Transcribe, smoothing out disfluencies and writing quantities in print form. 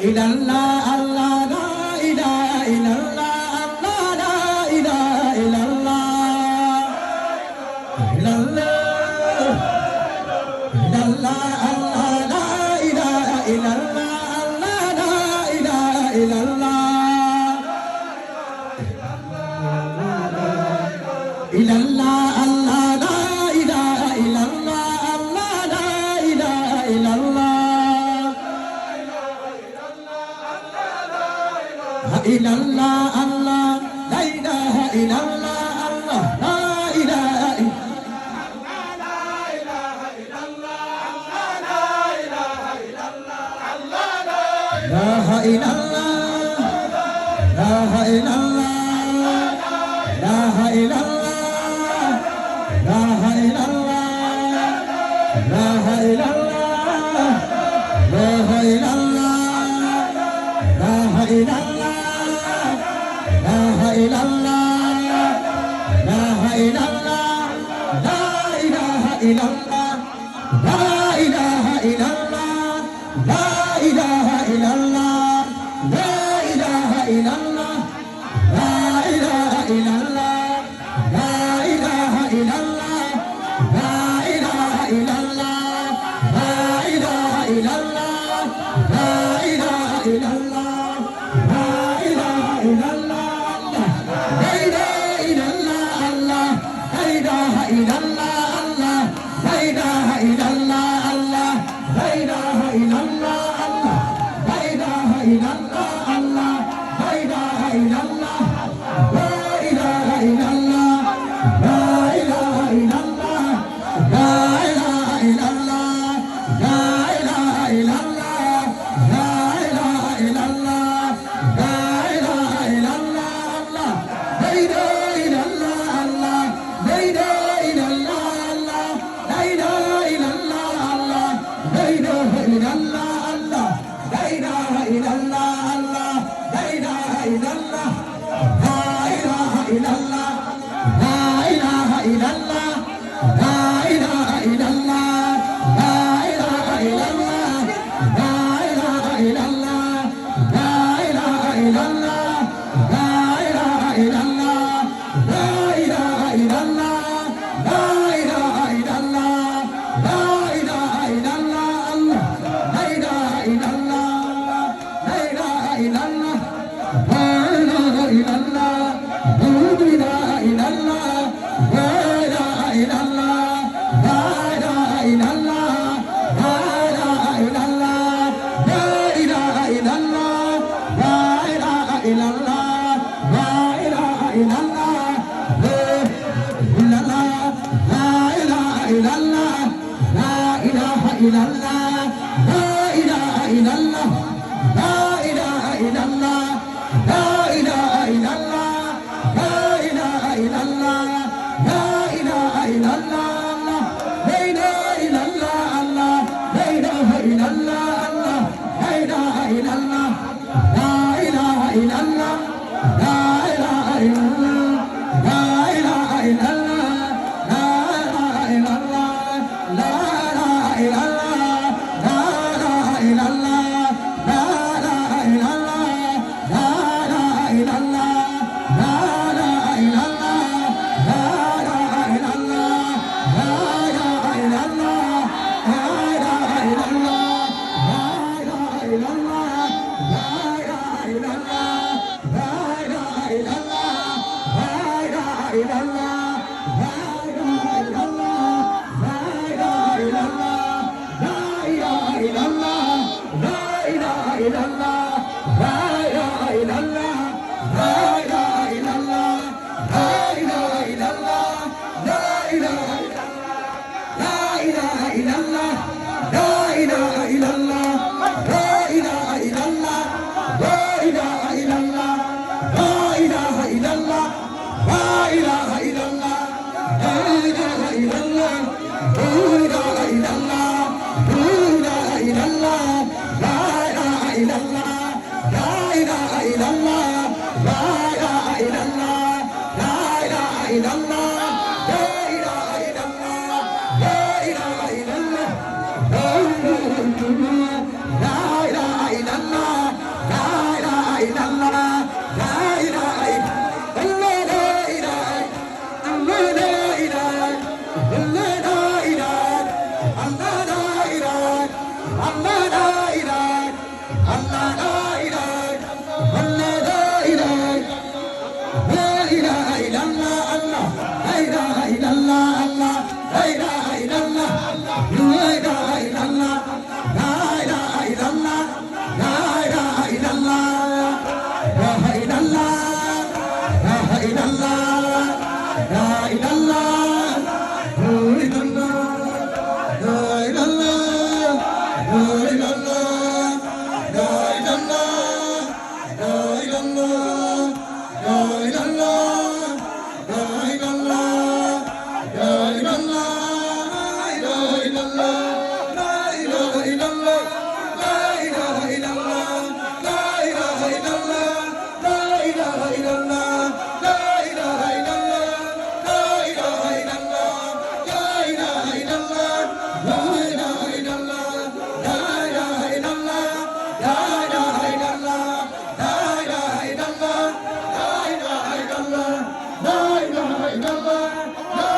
illallah Allah la ilaha illallah Allah la ilaha illallah illallah illallah Allah la ilaha illallah Allah la ilaha illallah illallah Allah la ilaha illallah Allah la ilaha illallah illallah Allah la ilaha illallah Allah la ilaha illallah la ilaha illallah la illallah la illallah la illallah la illallah la illallah la ilaha illallah la ilaha illallah la ilaha illallah la ilaha illallah la ilaha illallah la ilaha illallah la ilaha illallah la ilaha illallah la ilaha illallah la ilaha illallah ইল্লাল্লাহ লা